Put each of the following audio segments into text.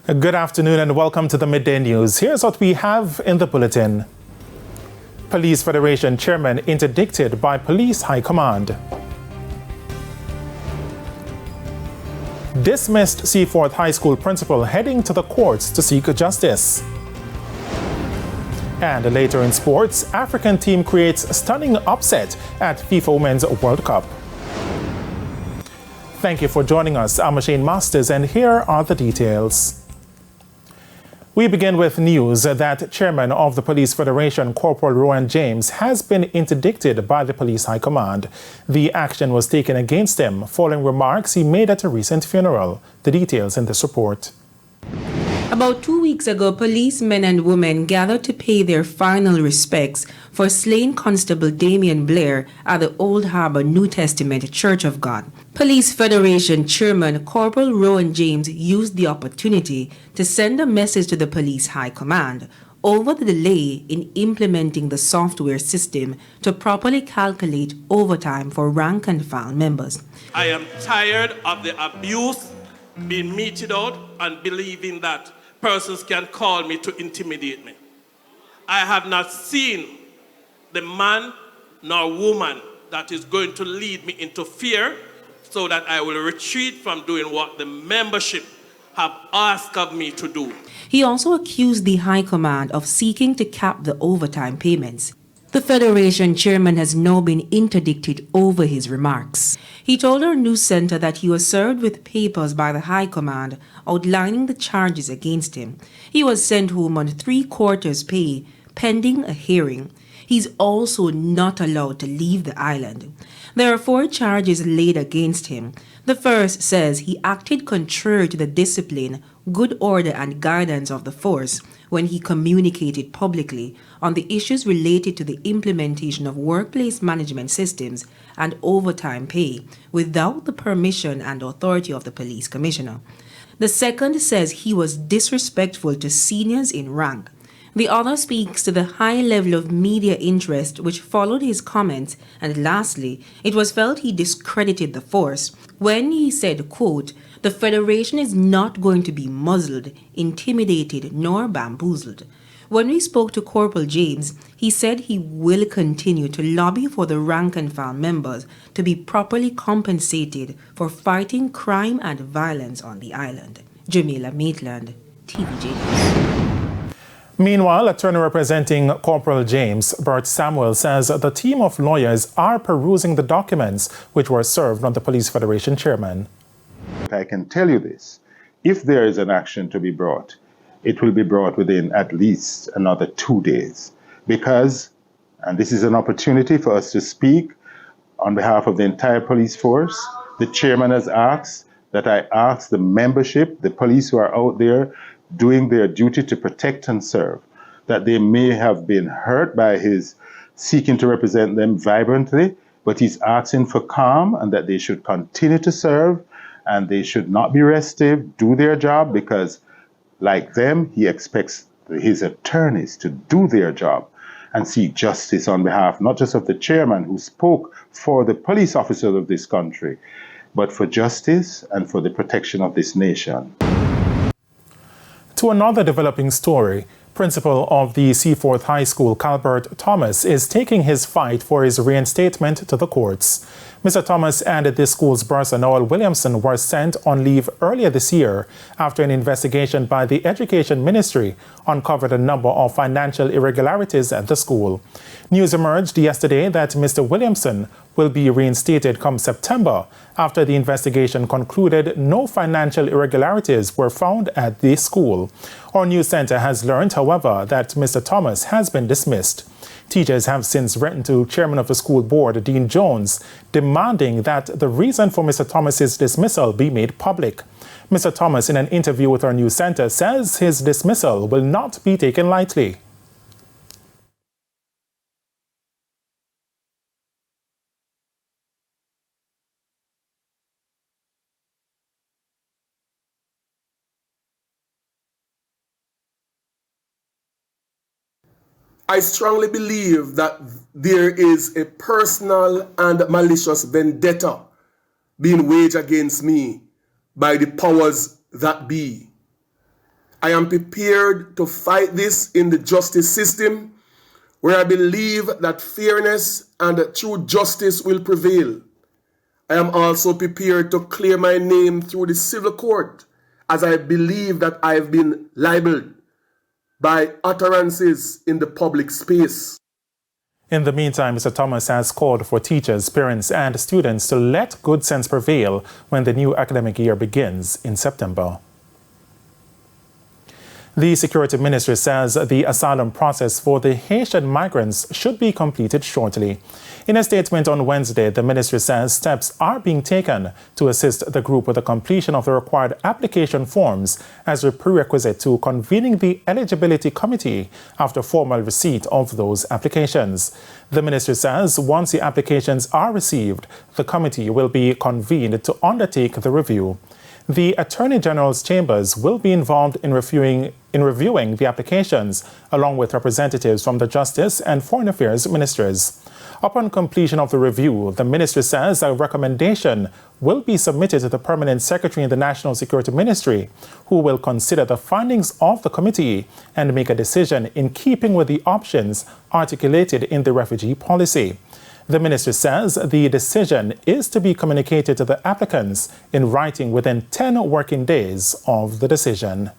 Good afternoon and welcome to the Midday News. Here's what we have in the bulletin. Police Federation Chairman interdicted by Police High Command. Dismissed Seaforth High School principal heading to the courts to seek justice. And later in sports, African team creates stunning upset at FIFA Women's World Cup. Thank you for joining us. I'm Shane Masters and here are the details. We begin with news that Chairman of the Police Federation, Corporal Rowan James, has been interdicted by the Police High Command. The action was taken against him following remarks he made at a recent funeral. The details in this report. About 2 weeks ago, policemen and women gathered to pay their final respects for slain Constable Damian Blair at the Old Harbour New Testament Church of God. Police Federation Chairman Corporal Rowan James used the opportunity to send a message to the Police High Command over the delay in implementing the software system to properly calculate overtime for rank and file members. I am tired of the abuse being meted out and believing that persons can call me to intimidate me. I have not seen the man nor woman that is going to lead me into fear so that I will retreat from doing what the membership have asked of me to do. He also accused the High Command of seeking to cap the overtime payments. The Federation chairman has now been interdicted over his remarks. He told our news center that he was served with papers by the High Command outlining the charges against him. He was sent home on 3/4 pay pending a hearing. He's also not allowed to leave the island. There are 4 charges laid against him. The first says he acted contrary to the discipline, good order and guidance of the force when he communicated publicly on the issues related to the implementation of workplace management systems and overtime pay without the permission and authority of the police commissioner. The second says he was disrespectful to seniors in rank. The other speaks to the high level of media interest which followed his comments, and lastly, it was felt he discredited the force when he said, quote, "The Federation is not going to be muzzled, intimidated, nor bamboozled." When we spoke to Corporal James, he said he will continue to lobby for the rank and file members to be properly compensated for fighting crime and violence on the island. Jamila Maitland, TVJ News. Meanwhile, attorney representing Corporal James, Bert Samuel, says the team of lawyers are perusing the documents which were served on the Police Federation chairman. I can tell you this, if there is an action to be brought, it will be brought within at least another 2 days. Because, and this is an opportunity for us to speak on behalf of the entire police force, the chairman has asked that I ask the membership, the police who are out there doing their duty to protect and serve, that they may have been hurt by his seeking to represent them vibrantly, but he's asking for calm and that they should continue to serve and they should not be restive, do their job, because like them, he expects his attorneys to do their job and seek justice on behalf not just of the chairman who spoke for the police officers of this country, but for justice and for the protection of this nation. To another developing story, principal of the Seaforth High School, Calbert Thomas, is taking his fight for his reinstatement to the courts. Mr. Thomas and this school's bursar Noel Williamson were sent on leave earlier this year after an investigation by the Education Ministry uncovered a number of financial irregularities at the school. News emerged yesterday that Mr. Williamson will be reinstated come September after the investigation concluded no financial irregularities were found at the school. Our news center has learned, however, that Mr. Thomas has been dismissed. Teachers have since written to Chairman of the school board, Dean Jones, demanding that the reason for Mr. Thomas's dismissal be made public. Mr. Thomas, in an interview with our news center, says his dismissal will not be taken lightly. I strongly believe that there is a personal and malicious vendetta being waged against me by the powers that be. I am prepared to fight this in the justice system, where I believe that fairness and true justice will prevail. I am also prepared to clear my name through the civil court, as I believe that I have been libeled by utterances in the public space. In the meantime, Mr. Thomas has called for teachers, parents, and students to let good sense prevail when the new academic year begins in September. The Security Ministry says the asylum process for the Haitian migrants should be completed shortly. In a statement on Wednesday, the ministry says steps are being taken to assist the group with the completion of the required application forms as a prerequisite to convening the eligibility committee after formal receipt of those applications. The ministry says once the applications are received, the committee will be convened to undertake the review. The Attorney General's chambers will be involved in reviewing the applications, along with representatives from the Justice and Foreign Affairs ministries. Upon completion of the review, the ministry says a recommendation will be submitted to the Permanent Secretary in the National Security Ministry, who will consider the findings of the committee and make a decision in keeping with the options articulated in the refugee policy. The ministry says the decision is to be communicated to the applicants in writing within 10 working days of the decision.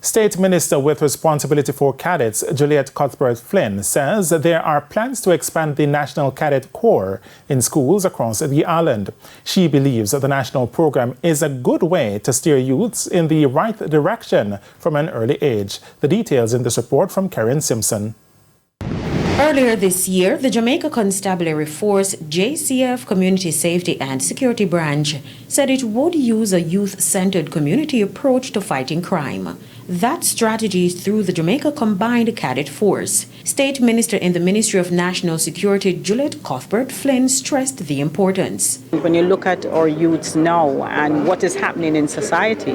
State Minister with responsibility for cadets, Juliet Cuthbert-Flynn, says there are plans to expand the National Cadet Corps in schools across the island. She believes the national program is a good way to steer youths in the right direction from an early age. The details in this report from Karen Simpson. Earlier this year, the Jamaica Constabulary Force JCF Community Safety and Security Branch said it would use a youth-centered community approach to fighting crime. That strategy is through the Jamaica Combined Cadet Force. State Minister in the Ministry of National Security, Juliet Cuthbert-Flynn, stressed the importance. When you look at our youths now and what is happening in society,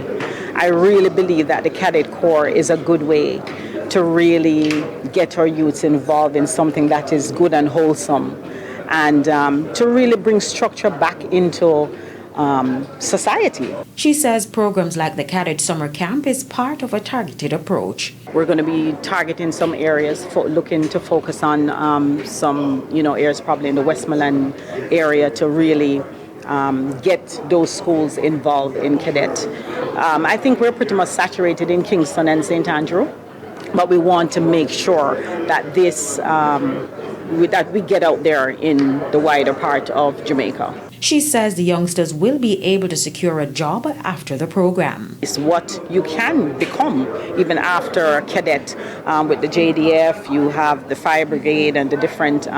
I really believe that the Cadet Corps is a good way to really get our youths involved in something that is good and wholesome, and to really bring structure back into society. She says programs like the Cadet Summer Camp is part of a targeted approach. We're going to be targeting some areas, looking to focus on some areas probably in the Westmoreland area to really get those schools involved in cadet. I think we're pretty much saturated in Kingston and St. Andrew, but we want to make sure that that we get out there in the wider part of Jamaica. She says the youngsters will be able to secure a job after the program. It's what you can become even after a cadet. With the JDF, you have the fire brigade and the different,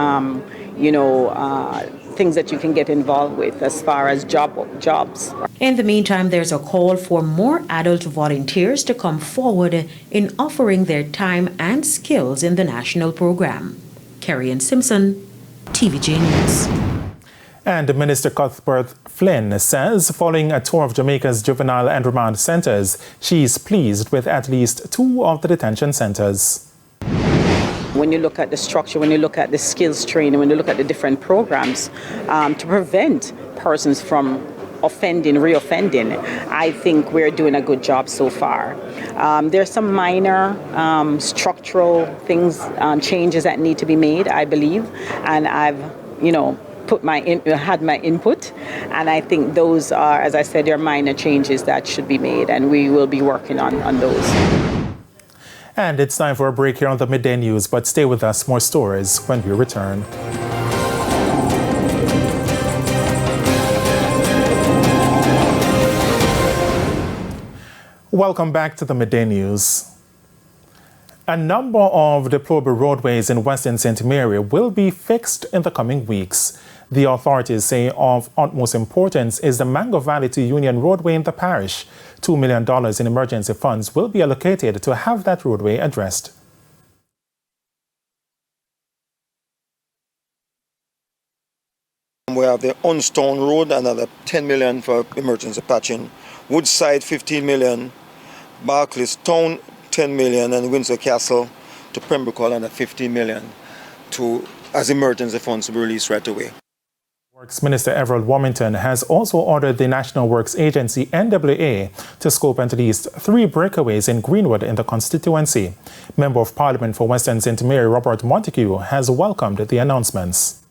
things that you can get involved with as far as jobs. In the meantime, there's a call for more adult volunteers to come forward in offering their time and skills in the national program. Kerry Simpson, TVJ News. And Minister Cuthbert-Flynn says following a tour of Jamaica's juvenile and remand centers, she is pleased with at least 2 of the detention centers. When you look at the structure, when you look at the skills training, when you look at the different programs to prevent persons from reoffending, I think we're doing a good job so far. There's some minor structural things, changes that need to be made, I believe, and I've, had my input, and I think those are, as I said, they're minor changes that should be made, and we will be working on those. And it's time for a break here on the Midday News, but stay with us, more stories when we return. Welcome back to the Midday News. A number of deplorable roadways in Western St. Mary will be fixed in the coming weeks. The authorities say of utmost importance is the Mango Valley to Union roadway in the parish. $2 million in emergency funds will be allocated to have that roadway addressed. We have the Unstone Road, another $10 million for emergency patching. Woodside, $15 million. Barclays Town, $10 million. And Windsor Castle to Pembroke, another $15 million as emergency funds to be released right away. Works Minister Everald Warmington has also ordered the National Works Agency, NWA, to scope at least 3 breakaways in Greenwood in the constituency. Member of Parliament for Western St. Mary, Robert Montague, has welcomed the announcements.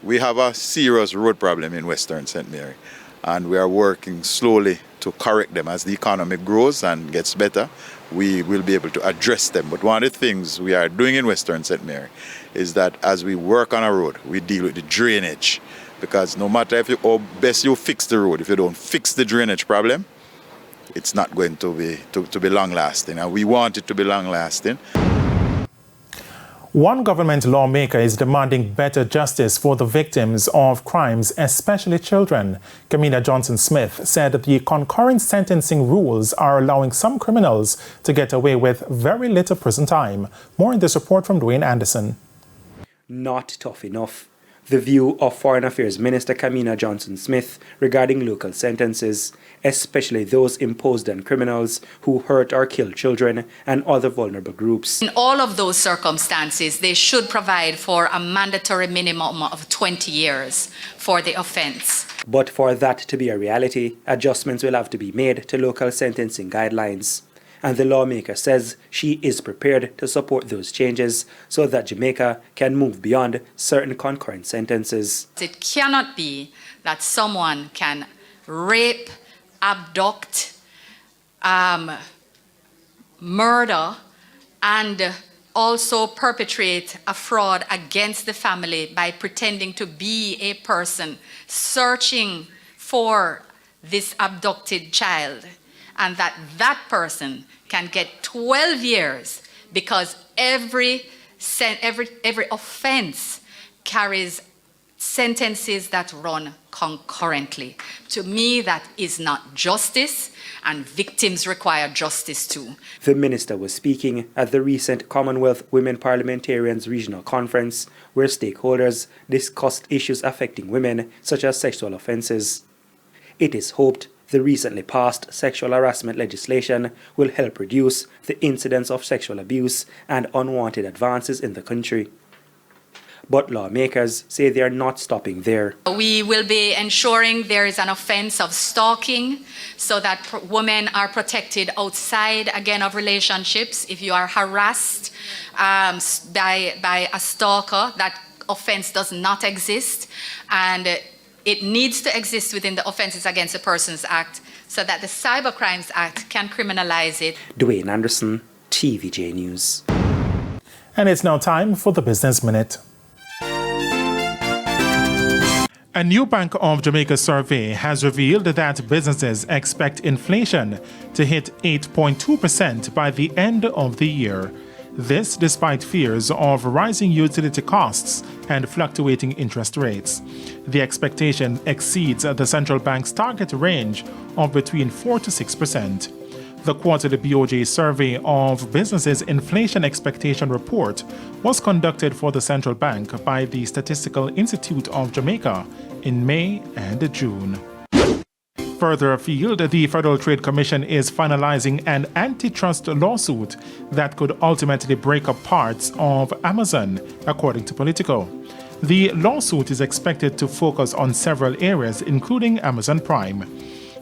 We have a serious road problem in Western St. Mary, and we are working slowly to correct them. As the economy grows and gets better, we will be able to address them. But one of the things we are doing in Western St. Mary is that as we work on a road, we deal with the drainage. Because no matter how best you fix the road, if you don't fix the drainage problem, it's not going to be long-lasting. And we want it to be long-lasting. One government lawmaker is demanding better justice for the victims of crimes, especially children. Kamina Johnson-Smith said that the concurrent sentencing rules are allowing some criminals to get away with very little prison time. More in this report from Dwayne Anderson. Not tough enough. The view of Foreign Affairs Minister Kamina Johnson-Smith regarding local sentences, especially those imposed on criminals who hurt or kill children and other vulnerable groups. In all of those circumstances, they should provide for a mandatory minimum of 20 years for the offence. But for that to be a reality, adjustments will have to be made to local sentencing guidelines. And the lawmaker says she is prepared to support those changes so that Jamaica can move beyond certain concurrent sentences. It cannot be that someone can rape, abduct, murder, and also perpetrate a fraud against the family by pretending to be a person searching for this abducted child, and that person can get 12 years because every offense carries sentences that run concurrently. To me, that is not justice, and victims require justice too. The minister was speaking at the recent Commonwealth Women Parliamentarians Regional Conference, where stakeholders discussed issues affecting women, such as sexual offences. It is hoped the recently passed sexual harassment legislation will help reduce the incidence of sexual abuse and unwanted advances in the country. But lawmakers say they are not stopping there. We will be ensuring there is an offense of stalking so that women are protected outside, again, of relationships. If you are harassed by a stalker, that offense does not exist. And it needs to exist within the Offences Against the Persons Act so that the Cybercrimes Act can criminalize it. Dwayne Anderson, TVJ News. And it's now time for the Business Minute. A new Bank of Jamaica survey has revealed that businesses expect inflation to hit 8.2% by the end of the year. This despite fears of rising utility costs and fluctuating interest rates. The expectation exceeds the central bank's target range of between 4 to 6%. The quarterly BOJ survey of businesses' inflation expectation report was conducted for the central bank by the Statistical Institute of Jamaica in May and June. Further afield, the Federal Trade Commission is finalizing an antitrust lawsuit that could ultimately break up parts of Amazon, according to Politico. The lawsuit is expected to focus on several areas, including Amazon Prime.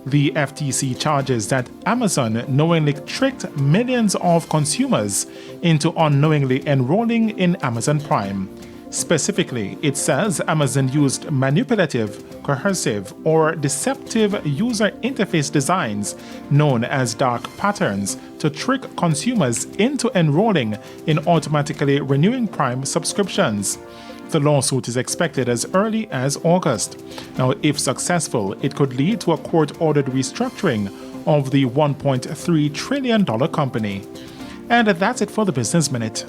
The FTC charges that Amazon knowingly tricked millions of consumers into unknowingly enrolling in Amazon Prime. Specifically, it says Amazon used manipulative, coercive, or deceptive user interface designs known as dark patterns to trick consumers into enrolling in automatically renewing Prime subscriptions. The lawsuit is expected as early as August. Now, if successful, it could lead to a court-ordered restructuring of the $1.3 trillion company. And that's it for the Business Minute.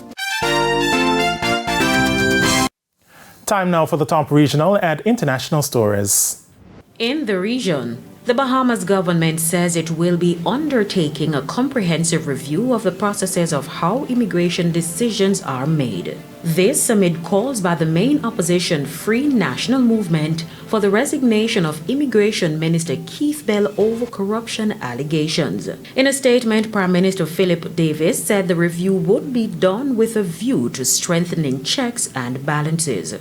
Time now for the top regional and international stories. In the region, the Bahamas government says it will be undertaking a comprehensive review of the processes of how immigration decisions are made. This amid calls by the main opposition Free National Movement for the resignation of Immigration Minister Keith Bell over corruption allegations. In a statement, Prime Minister Philip Davis said the review would be done with a view to strengthening checks and balances.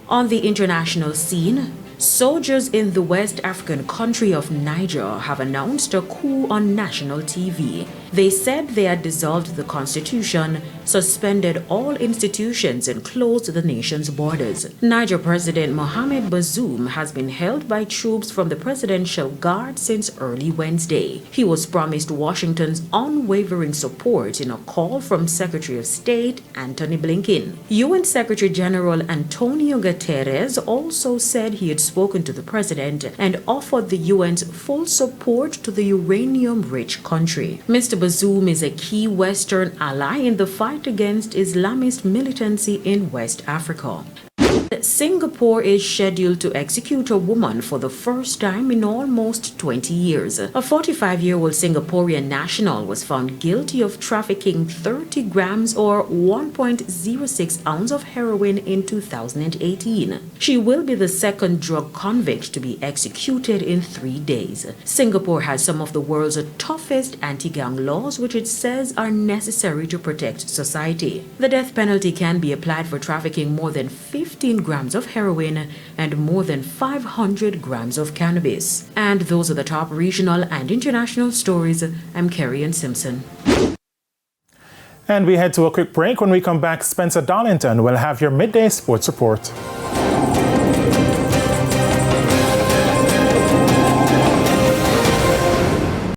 On the international scene, soldiers in the West African country of Niger have announced a coup on national TV. They said they had dissolved the constitution, suspended all institutions, and closed the nation's borders. Niger President Mohamed Bazoum has been held by troops from the Presidential Guard since early Wednesday. He was promised Washington's unwavering support in a call from Secretary of State Antony Blinken. UN Secretary General Antonio Guterres also said he had spoken to the president and offered the UN's full support to the uranium-rich country. Mr. Bazoum is a key Western ally in the fight against Islamist militancy in West Africa. Singapore is scheduled to execute a woman for the first time in almost 20 years. A 45-year-old Singaporean national was found guilty of trafficking 30 grams or 1.06 ounce of heroin in 2018. She will be the second drug convict to be executed in 3 days. Singapore has some of the world's toughest anti-gang laws, which it says are necessary to protect society. The death penalty can be applied for trafficking more than 15 grams of heroin and more than 500 grams of cannabis. And those are the top regional and international stories. I'm Kerry-Ann Simpson. And we head to a quick break. When we come back, Spencer Darlington will have your midday sports report.